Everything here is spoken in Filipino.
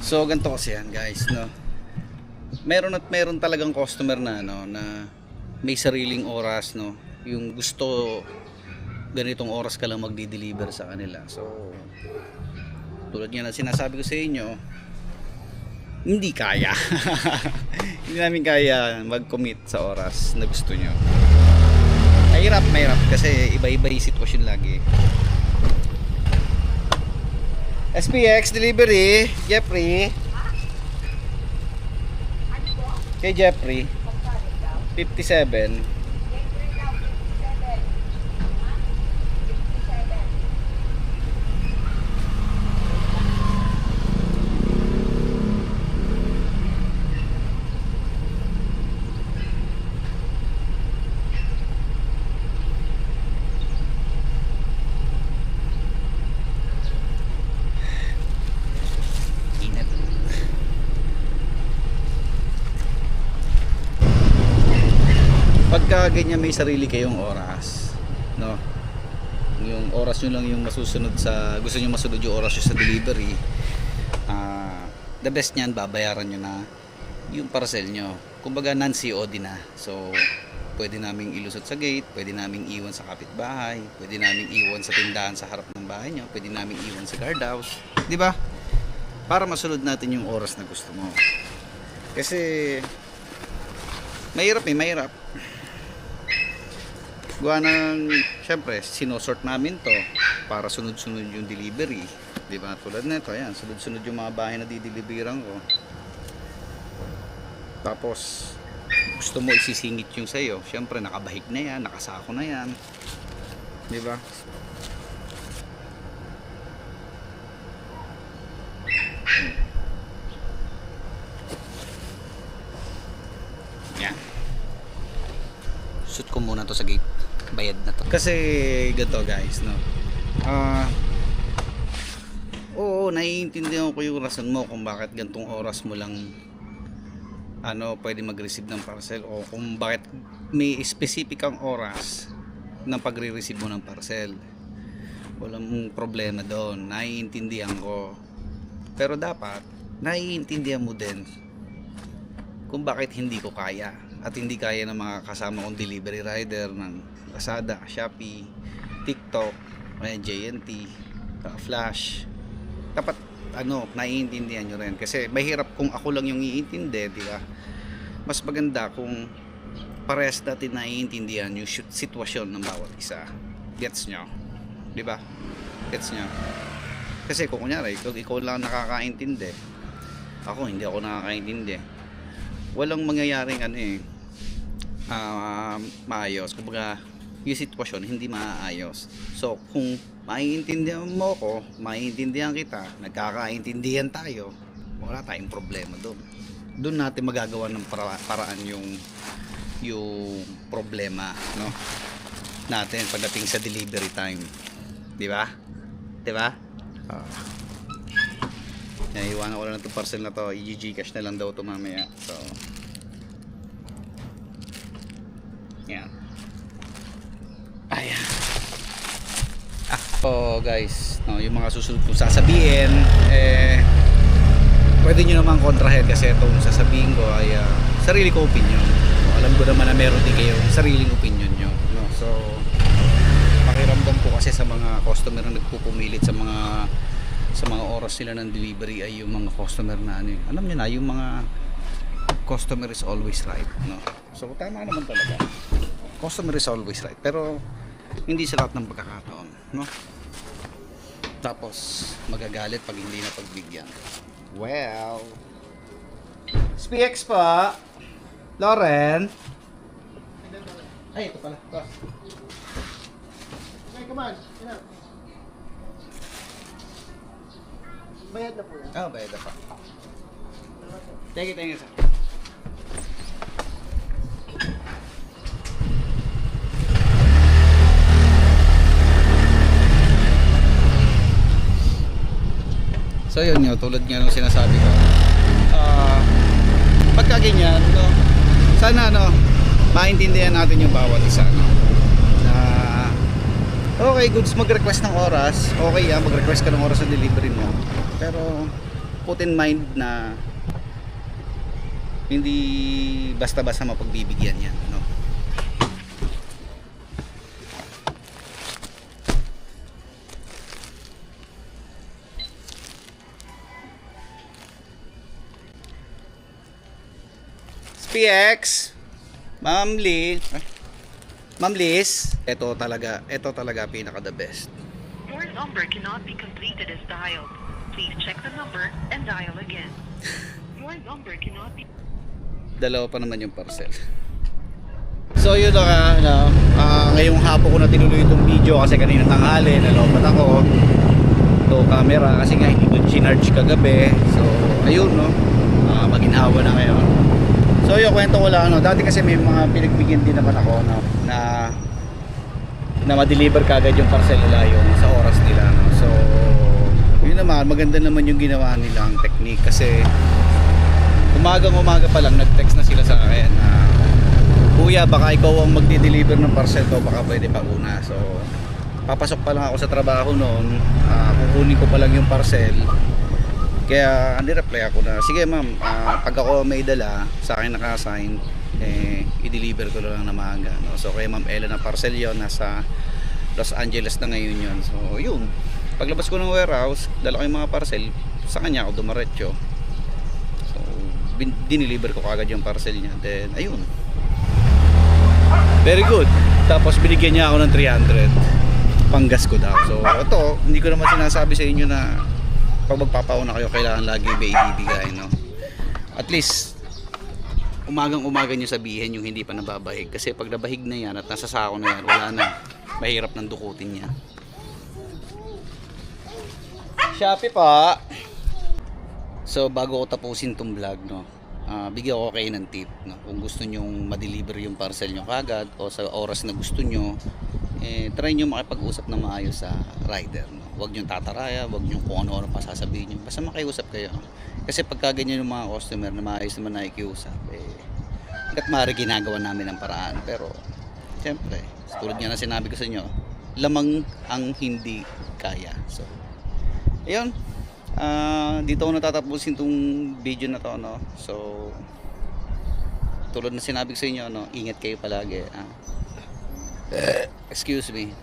So ganito kasi yan guys, no. Meron talagang customer na na may sariling oras, no. Yung gusto ganitong oras ka lang magdi-deliver sa kanila. So tulad nga na sinasabi ko sa inyo, hindi kaya. Hindi namin kaya mag-commit sa oras na gusto nyo. Mahirap kasi iba-iba yung sitwasyon lagi. SPX delivery, Jeffrey. Kay Jeffrey 57. Pagka ganyan may sarili kayong oras, no, yung oras nyo lang yung masusunod sa gusto nyo masunod yung oras nyo sa delivery, the best nyan babayaran nyo na yung parcel nyo, kumbaga non-COD na. So pwede naming ilusot sa gate, pwede naming iwan sa kapitbahay, pwede naming iwan sa tindahan sa harap ng bahay nyo, pwede naming iwan sa guardhouse, di ba? Para masunod natin yung oras na gusto mo. Kasi mahirap gawa ng syempre sinosort namin to para sunod-sunod yung delivery, di ba? Tulad nito, ayan, sunod-sunod yung mga bahay na dideliveran ko. Tapos gusto mo isisingit yung sayo, syempre nakabahig na yan, nakasako na yan, di ba? Yan, shoot ko muna to sa gate, bayad na to kasi ganito guys, no. Oo, naiintindihan ko yung rason mo kung bakit gantong oras mo lang pwede mag-receive ng parcel, o kung bakit may specific kang oras ng pagre-receive mo ng parcel. Walang problema doon, naiintindihan ko. Pero dapat naiintindihan mo din kung bakit hindi ko kaya at hindi kaya ng mga kasama kong delivery rider ng Lazada, Shopee, TikTok, JNT, Flash. Dapat naiintindihan nyo rin, kasi mahirap kung ako lang yung iintindi, di ba? Mas maganda kung parehas natin naiintindihan yung sitwasyon ng bawat isa. Gets nyo? Di ba? Gets nyo? Kasi kung kunyari ikaw lang nakakaintindi, ako hindi ako nakakaintindi, walang mangyayaring maayos. Kumbaga yung sitwasyon hindi maayos. So kung maiintindihan mo ko, maiintindihan kita, nagkakaintindihan tayo, wala tayong problema doon natin magagawa ng paraan yung problema, no, natin pagdating sa delivery time, di ba? Iwanan ko lang itong parcel na to, i-Gcash na lang daw ito mamaya. So yan, ayan. Guys, no, yung mga susunod kong sasabihin, pwede nyo naman kontrahin, kasi itong sasabihin ko ay sarili ko opinion. Alam ko naman na meron din kayong sariling opinion nyo, no? So pakiramdam ko kasi sa mga customer na nagpupumilit sa mga oras nila ng delivery ay yung mga customer na alam nyo na, yung mga customer is always right, no? So tama naman talaga, customer is always right, pero hindi sa lahat ng pagkakataon, no? Tapos magagalit pag hindi na pagbigyan. Well, SPX pa Lauren. Ay, ito pala ito. Okay, come on. Bayad na po yan. Bayad na pa. Thank you sir. So yun nga, tulad nga nung sinasabi ko, pagka ganyan, no, sana maintindihan natin yung bawat isa, no, na okay, goods mag-request ng oras, okay mag-request ka ng oras sa delivery mo, pero put in mind na hindi basta-basta mapagbibigyan yan, no? PX Ma'am Lee, Ma'am Liz, ito talaga pinaka the best. Your number cannot be completed as dialed. Please check the number and dial again. Your number cannot be... Dalawa pa naman yung parcel. So yun na ngayong hapon ko na tinuloy itong video kasi kanina tanghali nalobat ako to camera kasi nga hindi ko sinarge kagabi. So ayun, no, maginhawa na ngayon. So yung kwento ko lang, no, dati kasi may mga pinagbigyan din naman ako, no, na ma-deliver kagad yung parcel nila yung sa oras nila, no. So yun naman, maganda naman yung ginawa nilang technique kasi umaga pa lang nag-text na sila sa akin na kuya baka ikaw ang magdi-deliver ng parcel ko, baka pwede pa una. So papasok pa lang ako sa trabaho noon, kukunin ko pa lang yung parcel. Kaya nireply ako na, sige ma'am, pag ako may dala, sa akin naka-assign, i-deliver ko lang na maaga, no? So kaya ma'am Ella na parcel yon, nasa Los Angeles na ngayon yon. So yun, paglabas ko ng warehouse, dala ko yung mga parcel, sa kanya ako dumaretso. So dineliver ko kagad yung parcel niya. Then ayun, very good. Tapos binigyan niya ako ng 300 panggas ko daw. So ito, hindi ko naman sinasabi sa inyo na pag magpapauna kayo kailangan lagi may ibibigay, no? At least umagang-umaga nyo sabihin yung hindi pa nababahig, kasi pag nabahig na yan at nasa sako na yan, wala na, mahirap nang dukutin niya. Shopee pa. So bago ko tapusin tong vlog, no, bigyan ko kayo ng tip, no? Kung gusto nyong ma-deliver yung parcel nyo kagad o sa oras na gusto nyo, try nyo makipag-usap na maayos sa rider, no? Huwag nyo tataraya, huwag nyo kung ano-ano pa sasabihin nyo, basta makiusap kayo. Kasi pagka ganyan yung mga customer na maayos naman nakikiusap, hanggat maaari ginagawa namin ang paraan. Pero siyempre, tulad nga na sinabi ko sa inyo, lamang ang hindi kaya. So ayun, dito ko natatapusin tong video na to, no? So tulad na sinabi ko sa inyo, no, ingat kayo palagi. Excuse me.